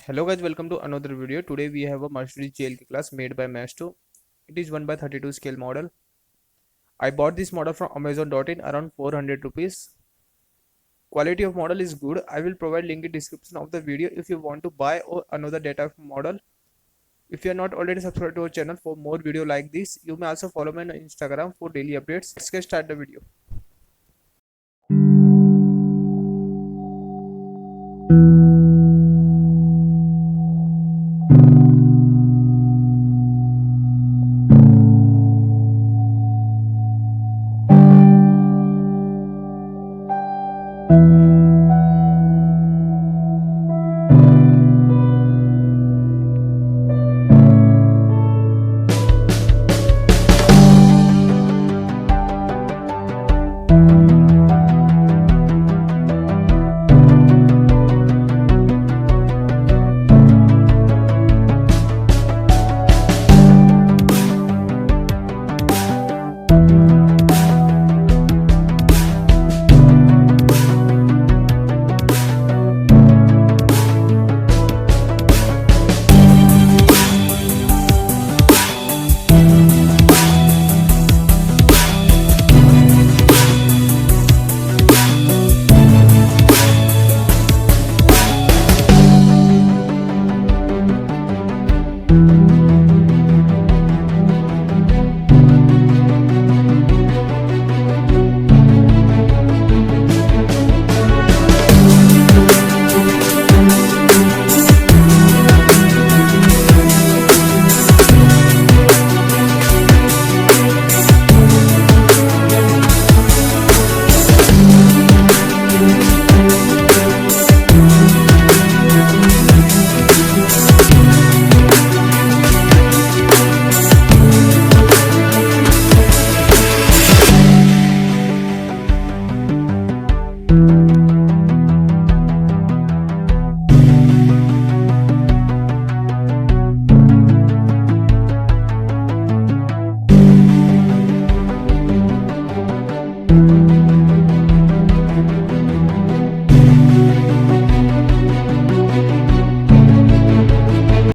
Hello guys, welcome to another video. Today we have a Mercedes GLK class made by Maisto. It is 1/32 scale model. I bought this model from Amazon.in around 400 rupees. Quality of model is good. I will provide link in description of the video if you want to buy or another data model. If you are not already subscribed to our channel for more video like this, you may also follow me on Instagram for daily updates. Let's get start the video.